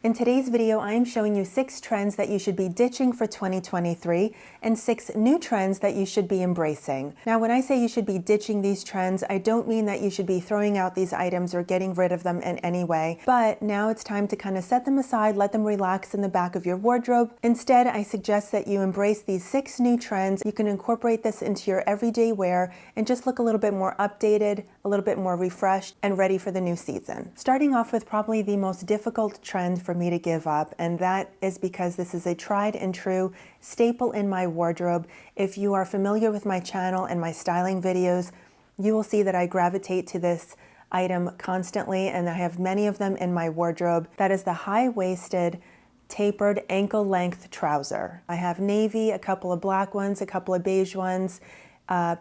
In today's video, I am showing you 6 trends that you should be ditching for 2023 and 6 new trends that you should be embracing. Now, when I say you should be ditching these trends, I don't mean that you should be throwing out these items or getting rid of them in any way, but now it's time to kind of set them aside, let them relax in the back of your wardrobe. Instead, I suggest that you embrace these 6 new trends. You can incorporate this into your everyday wear and just look a little bit more updated, a little bit more refreshed, and ready for the new season. Starting off with probably the most difficult trend for me to give up, and that is because this is a tried and true staple in my wardrobe. If you are familiar with my channel and my styling videos, you will see that I gravitate to this item constantly, and I have many of them in my wardrobe. That is the high-waisted tapered ankle-length trouser. I have navy, a couple of black ones, a couple of beige ones,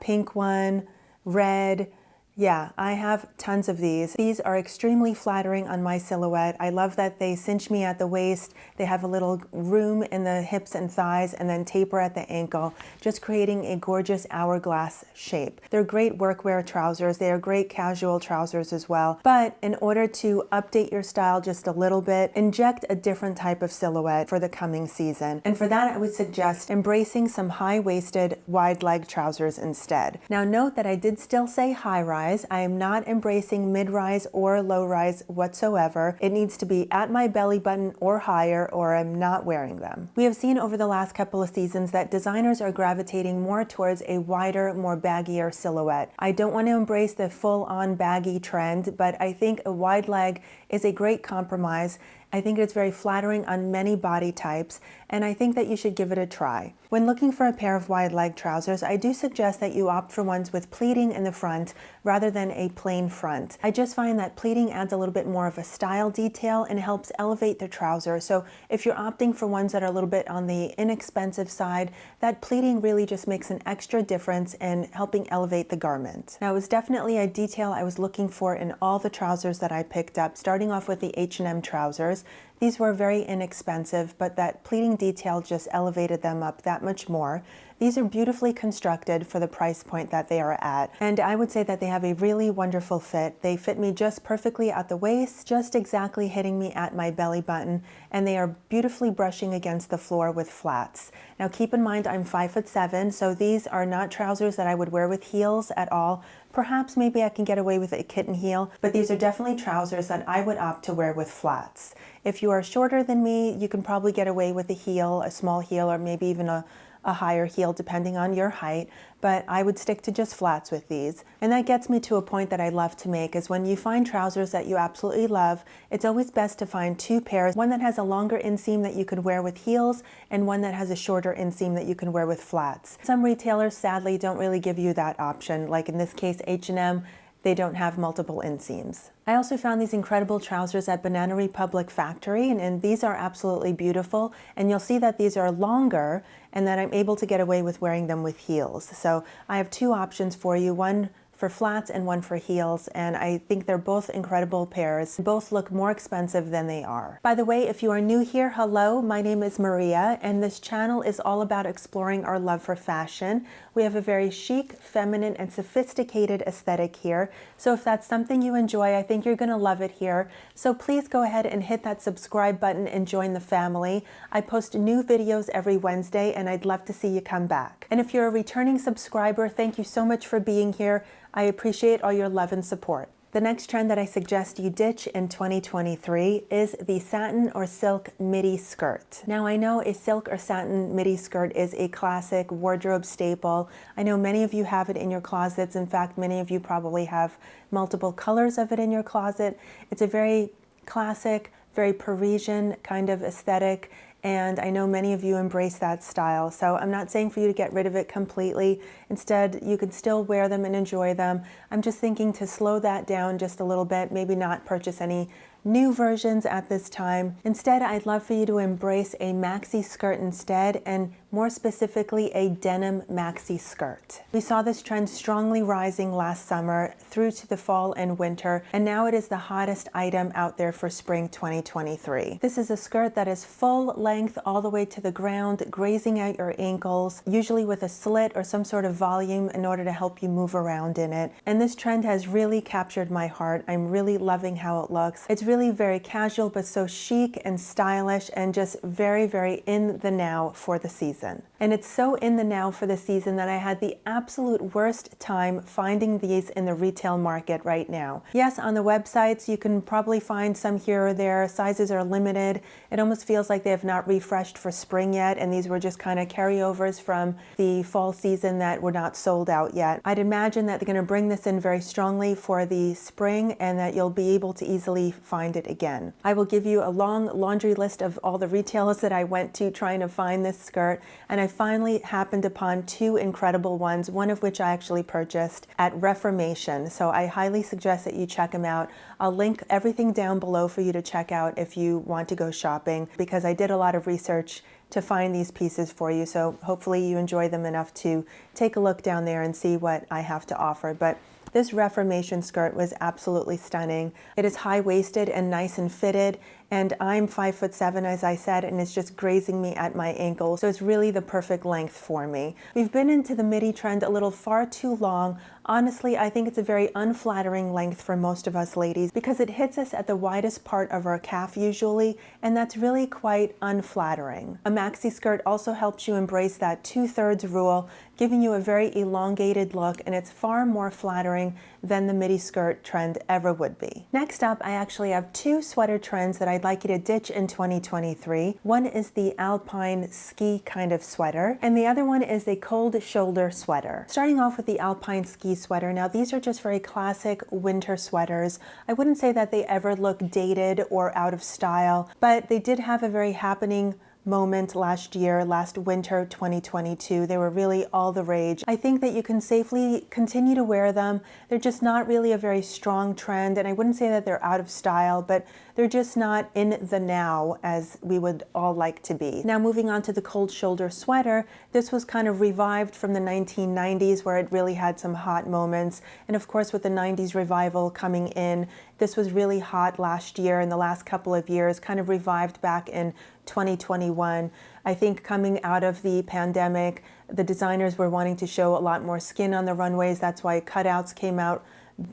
pink one, red. Yeah, I have tons of these. These are extremely flattering on my silhouette. I love that they cinch me at the waist. They have a little room in the hips and thighs and then taper at the ankle, just creating a gorgeous hourglass shape. They're great workwear trousers. They are great casual trousers as well. But in order to update your style just a little bit, inject a different type of silhouette for the coming season. And for that, I would suggest embracing some high-waisted, wide-leg trousers instead. Now note that I did still say high-rise. I am not embracing mid-rise or low-rise whatsoever. It needs to be at my belly button or higher, or I'm not wearing them. We have seen over the last couple of seasons that designers are gravitating more towards a wider, more baggier silhouette. I don't want to embrace the full-on baggy trend, but I think a wide leg is a great compromise. I think it's very flattering on many body types, and I think that you should give it a try. When looking for a pair of wide leg trousers, I do suggest that you opt for ones with pleating in the front rather than a plain front. I just find that pleating adds a little bit more of a style detail and helps elevate the trouser. So if you're opting for ones that are a little bit on the inexpensive side, that pleating really just makes an extra difference in helping elevate the garment. Now, it was definitely a detail I was looking for in all the trousers that I picked up, starting off with the H&M trousers. These were very inexpensive, but that pleating detail just elevated them up that much more. These are beautifully constructed for the price point that they are at, and I would say that they have a really wonderful fit. They fit me just perfectly at the waist, just exactly hitting me at my belly button, and they are beautifully brushing against the floor with flats. Now keep in mind I'm 5'7", so these are not trousers that I would wear with heels at all. Perhaps maybe I can get away with a kitten heel, but these are definitely trousers that I would opt to wear with flats. If you are shorter than me, you can probably get away with a heel, a small heel, or maybe even a higher heel depending on your height, but I would stick to just flats with these. And that gets me to a point that I love to make is when you find trousers that you absolutely love, it's always best to find 2 pairs, one that has a longer inseam that you could wear with heels and one that has a shorter inseam that you can wear with flats. Some retailers sadly don't really give you that option, like in this case H&M, they don't have multiple inseams. I also found these incredible trousers at Banana Republic Factory, and these are absolutely beautiful. And you'll see that these are longer and that I'm able to get away with wearing them with heels. So I have 2 options for you, one for flats and one for heels, and I think they're both incredible pairs. Both look more expensive than they are. By the way, if you are new here, hello, my name is Maria, and this channel is all about exploring our love for fashion. We have a very chic, feminine, and sophisticated aesthetic here, so if that's something you enjoy, I think you're gonna love it here. So please go ahead and hit that subscribe button and join the family. I post new videos every Wednesday, and I'd love to see you come back. And if you're a returning subscriber, thank you so much for being here. I appreciate all your love and support. The next trend that I suggest you ditch in 2023 is the satin or silk midi skirt. Now I know a silk or satin midi skirt is a classic wardrobe staple. I know many of you have it in your closets. In fact, many of you probably have multiple colors of it in your closet. It's a very classic, very Parisian kind of aesthetic, and I know many of you embrace that style. So I'm not saying for you to get rid of it completely. Instead, you can still wear them and enjoy them. I'm just thinking to slow that down just a little bit, maybe not purchase any new versions at this time. Instead, I'd love for you to embrace a maxi skirt instead and more specifically a denim maxi skirt. We saw this trend strongly rising last summer through to the fall and winter, and now it is the hottest item out there for spring 2023. This is a skirt that is full length all the way to the ground, grazing at your ankles, usually with a slit or some sort of volume in order to help you move around in it. And this trend has really captured my heart. I'm really loving how it looks. It's really very casual, but so chic and stylish and just very, very in the now for the season. And it's so in the now for the season that I had the absolute worst time finding these in the retail market right now. Yes, on the websites, you can probably find some here or there. Sizes are limited. It almost feels like they have not refreshed for spring yet, and these were just kind of carryovers from the fall season that were not sold out yet. I'd imagine that they're going to bring this in very strongly for the spring and that you'll be able to easily find it again. I will give you a long laundry list of all the retailers that I went to trying to find this skirt, and I finally happened upon two incredible ones, one of which I actually purchased at Reformation. So I highly suggest that you check them out. I'll link everything down below for you to check out if you want to go shopping, because I did a lot of research to find these pieces for you. So hopefully you enjoy them enough to take a look down there and see what I have to offer. But this Reformation skirt was absolutely stunning. It is high-waisted and nice and fitted, and I'm 5'7", as I said, and it's just grazing me at my ankle, so it's really the perfect length for me. We've been into the midi trend a little far too long. Honestly, I think it's a very unflattering length for most of us ladies because it hits us at the widest part of our calf usually, and that's really quite unflattering. A maxi skirt also helps you embrace that 2/3 rule, giving you a very elongated look, and it's far more flattering than the midi skirt trend ever would be. Next up, I actually have two sweater trends that I'd like you to ditch in 2023. One is the Alpine ski kind of sweater, and the other one is a cold shoulder sweater. Starting off with the Alpine ski sweater. Now, these are just very classic winter sweaters. I wouldn't say that they ever look dated or out of style, but they did have a very happening moment last year, last winter 2022. They were really all the rage. I think that you can safely continue to wear them. They're just not really a very strong trend, and I wouldn't say that they're out of style, but they're just not in the now as we would all like to be. Now, moving on to the cold shoulder sweater, this was kind of revived from the 1990s where it really had some hot moments. And of course, with the 90s revival coming in, this was really hot last year and the last couple of years, kind of revived back in 2021. I think coming out of the pandemic, the designers were wanting to show a lot more skin on the runways. That's why cutouts came out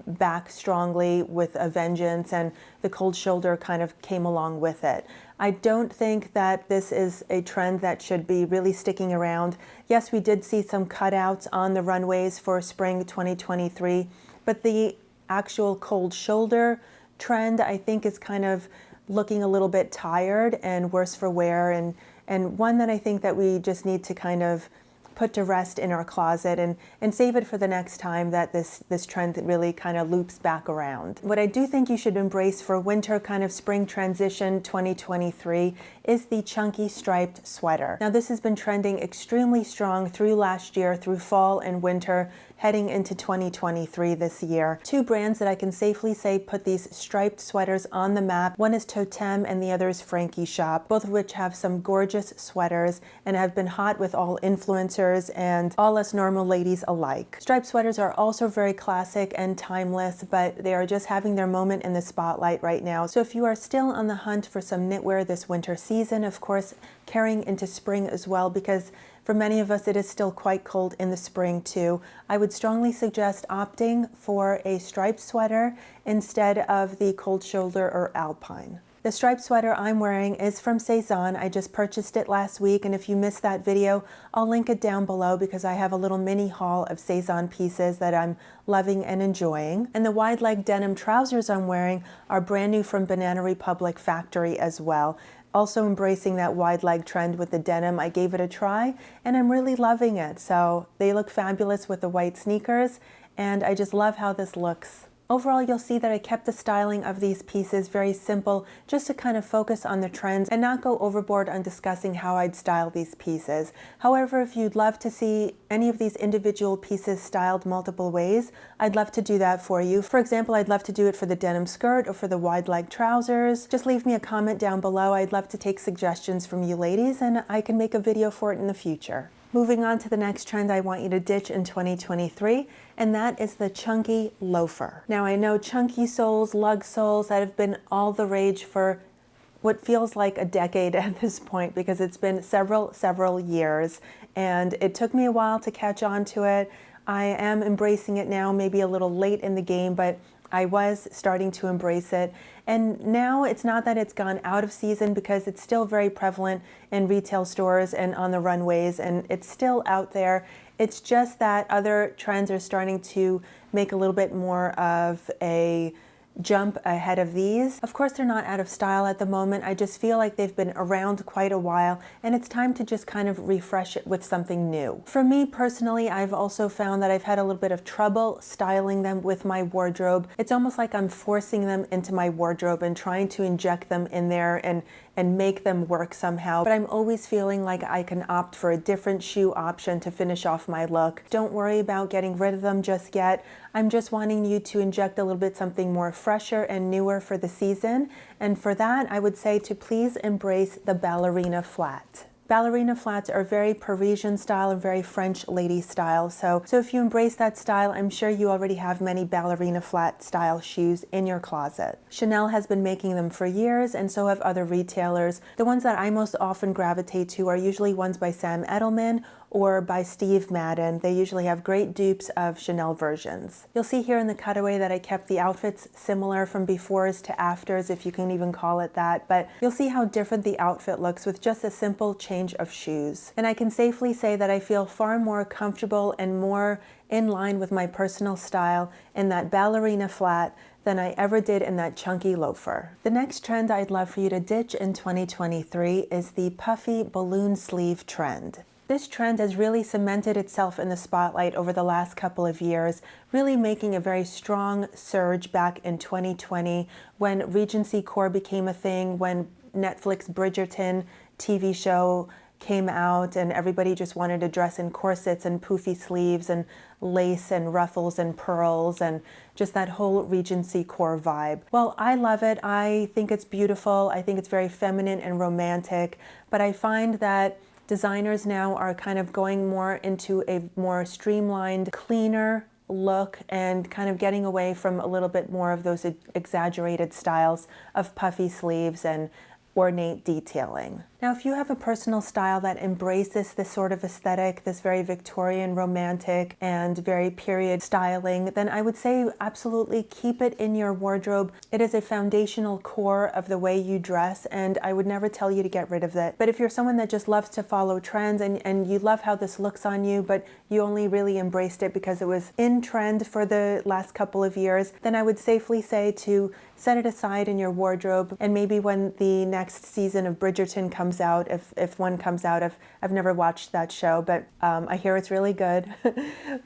back strongly with a vengeance, and the cold shoulder kind of came along with it. I don't think that this is a trend that should be really sticking around. Yes, we did see some cutouts on the runways for spring 2023, but the actual cold shoulder trend, I think, is kind of looking a little bit tired and worse for wear, and one that I think that we just need to kind of put to rest in our closet and save it for the next time that this trend really kind of loops back around. What I do think you should embrace for winter kind of spring transition 2023 is the chunky striped sweater. Now, this has been trending extremely strong through last year, through fall and winter, heading into 2023 this year. Two brands that I can safely say put these striped sweaters on the map. One is Totem and the other is Frankie Shop, both of which have some gorgeous sweaters and have been hot with all influencers and all us normal ladies alike. Striped sweaters are also very classic and timeless, but they are just having their moment in the spotlight right now. So if you are still on the hunt for some knitwear this winter season, of course, carrying into spring as well, because for many of us, it is still quite cold in the spring too. I would strongly suggest opting for a striped sweater instead of the cold shoulder or Alpine. The striped sweater I'm wearing is from Satin. I just purchased it last week, and if you missed that video, I'll link it down below because I have a little mini haul of Satin pieces that I'm loving and enjoying. And the wide leg denim trousers I'm wearing are brand new from Banana Republic factory as well. Also embracing that wide leg trend with the denim. I gave it a try and I'm really loving it. So they look fabulous with the white sneakers, and I just love how this looks Overall, you'll see that I kept the styling of these pieces very simple, just to kind of focus on the trends and not go overboard on discussing how I'd style these pieces. However, if you'd love to see any of these individual pieces styled multiple ways, I'd love to do that for you. For example, I'd love to do it for the denim skirt or for the wide leg trousers. Just leave me a comment down below. I'd love to take suggestions from you ladies, and I can make a video for it in the future. Moving on to the next trend I want you to ditch in 2023, and that is the chunky loafer. Now I know chunky soles, lug soles, that have been all the rage for what feels like a decade at this point, because it's been several years, and it took me a while to catch on to it. I am embracing it now, maybe a little late in the game, but I was starting to embrace it. And now it's not that it's gone out of season, because it's still very prevalent in retail stores and on the runways, and it's still out there. It's just that other trends are starting to make a little bit more of a jump ahead of these. Of course, they're not out of style at the moment. I just feel like they've been around quite a while, and it's time to just kind of refresh it with something new. For me personally, I've also found that I've had a little bit of trouble styling them with my wardrobe. It's almost like I'm forcing them into my wardrobe and trying to inject them in there and make them work somehow. But I'm always feeling like I can opt for a different shoe option to finish off my look. Don't worry about getting rid of them just yet. I'm just wanting you to inject a little bit something more fresher and newer for the season. And for that, I would say to please embrace the ballerina flat. Ballerina flats are very Parisian style and very French lady style. So if you embrace that style, I'm sure you already have many ballerina flat style shoes in your closet. Chanel has been making them for years, and so have other retailers. The ones that I most often gravitate to are usually ones by Sam Edelman or by Steve Madden. They usually have great dupes of Chanel versions. You'll see here in the cutaway that I kept the outfits similar from befores to afters, if you can even call it that, but you'll see how different the outfit looks with just a simple change of shoes. And I can safely say that I feel far more comfortable and more in line with my personal style in that ballerina flat than I ever did in that chunky loafer. The next trend I'd love for you to ditch in 2023 is the puffy balloon sleeve trend. This trend has really cemented itself in the spotlight over the last couple of years, really making a very strong surge back in 2020 when Regency Core became a thing, when Netflix Bridgerton TV show came out and everybody just wanted to dress in corsets and poofy sleeves and lace and ruffles and pearls and just that whole Regency Core vibe. Well, I love it. I think it's beautiful. I think it's very feminine and romantic, but I find that designers now are kind of going more into a more streamlined, cleaner look and kind of getting away from a little bit more of those exaggerated styles of puffy sleeves and ornate detailing. Now, if you have a personal style that embraces this sort of aesthetic, this very Victorian, romantic, and very period styling, then I would say absolutely keep it in your wardrobe. It is a foundational core of the way you dress, and I would never tell you to get rid of it. But if you're someone that just loves to follow trends and you love how this looks on you, but you only really embraced it because it was in trend for the last couple of years, then I would safely say to set it aside in your wardrobe, and maybe when the next season of Bridgerton comes out, if one comes out, I've never watched that show, but I hear it's really good.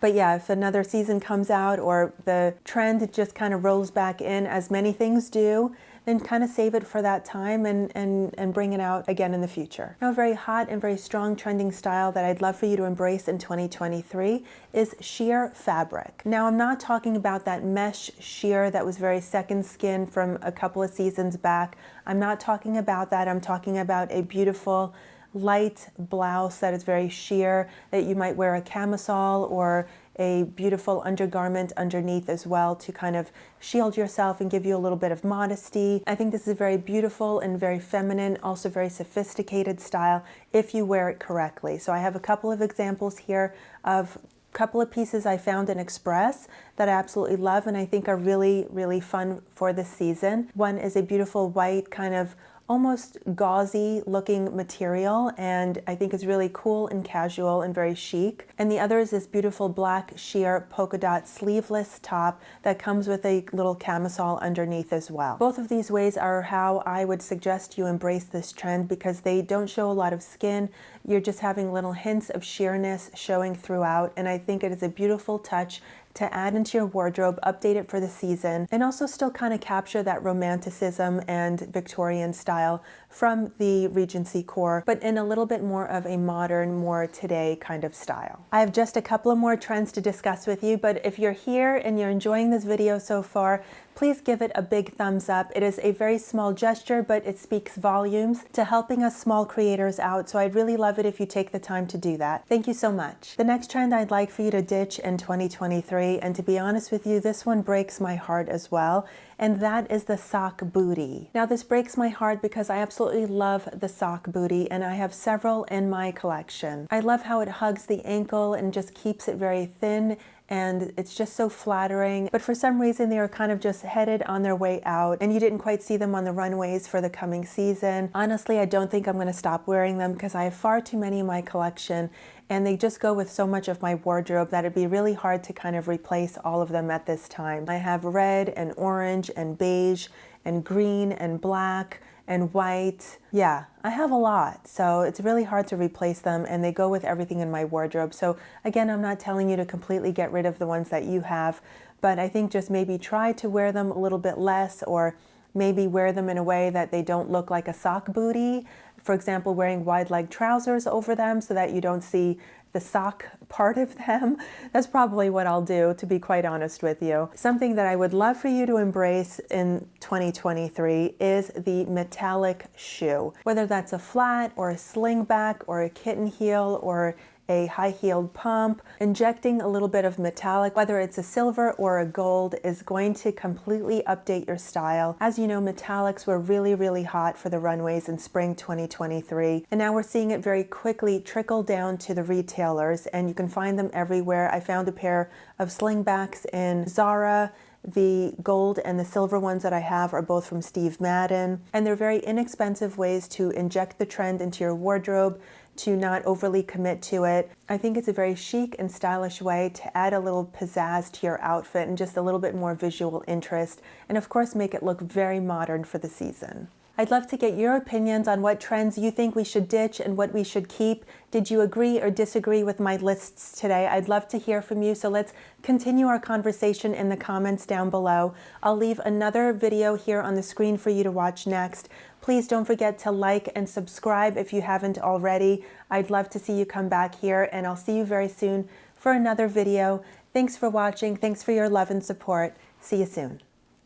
But yeah, if another season comes out or the trend just kind of rolls back in, as many things do, then kind of save it for that time and bring it out again in the future. Now, a very hot and very strong trending style that I'd love for you to embrace in 2023 is sheer fabric. Now, I'm not talking about that mesh sheer that was very second skin from a couple of seasons back. I'm not talking about that. I'm talking about a beautiful light blouse that is very sheer, that you might wear a camisole or a beautiful undergarment underneath as well to kind of shield yourself and give you a little bit of modesty. I think this is a very beautiful and very feminine, also very sophisticated style if you wear it correctly. So I have a couple of examples here of a couple of pieces I found in Express that I absolutely love and I think are really, really fun for this season. One is a beautiful white kind of almost gauzy looking material, and I think it's really cool and casual and very chic. And the other is this beautiful black sheer polka dot sleeveless top that comes with a little camisole underneath as well. Both of these ways are how I would suggest you embrace this trend because they don't show a lot of skin. You're just having little hints of sheerness showing throughout, and I think it is a beautiful touch to add into your wardrobe, update it for the season, and also still kind of capture that romanticism and Victorian style from the Regency core, but in a little bit more of a modern, more today kind of style. I have just a couple of more trends to discuss with you, but if you're here and you're enjoying this video so far, please give it a big thumbs up. It is a very small gesture, but it speaks volumes to helping us small creators out, so I'd really love it if you take the time to do that. Thank you so much. The next trend I'd like for you to ditch in 2023, and to be honest with you, this one breaks my heart as well, and that is the sock booty. Now this breaks my heart because I absolutely love the sock booty, and I have several in my collection. I love how it hugs the ankle and just keeps it very thin, and it's just so flattering. But for some reason they are kind of just headed on their way out, and you didn't quite see them on the runways for the coming season. Honestly, I don't think I'm going to stop wearing them because I have far too many in my collection, and they just go with so much of my wardrobe that it'd be really hard to kind of replace all of them at this time. I have red and orange and beige and green and black and white. Yeah, I have a lot, so it's really hard to replace them, and they go with everything in my wardrobe. So again, I'm not telling you to completely get rid of the ones that you have, but I think just maybe try to wear them a little bit less, or maybe wear them in a way that they don't look like a sock booty. For example, wearing wide leg trousers over them so that you don't see the sock part of them. That's probably what I'll do, to be quite honest with you. Something that I would love for you to embrace in 2023 is the metallic shoe. Whether that's a flat or a slingback or a kitten heel or a high-heeled pump, injecting a little bit of metallic, whether it's a silver or a gold, is going to completely update your style. As you know, metallics were really, really hot for the runways in spring 2023, and now we're seeing it very quickly trickle down to the retailers, and you can find them everywhere. I found a pair of slingbacks in Zara. The gold and the silver ones that I have are both from Steve Madden, and they're very inexpensive ways to inject the trend into your wardrobe, to not overly commit to it. I think it's a very chic and stylish way to add a little pizzazz to your outfit and just a little bit more visual interest, and of course make it look very modern for the season. I'd love to get your opinions on what trends you think we should ditch and what we should keep. Did you agree or disagree with my lists today? I'd love to hear from you, so let's continue our conversation in the comments down below. I'll leave another video here on the screen for you to watch next. Please don't forget to like and subscribe if you haven't already. I'd love to see you come back here, and I'll see you very soon for another video. Thanks for watching. Thanks for your love and support. See you soon.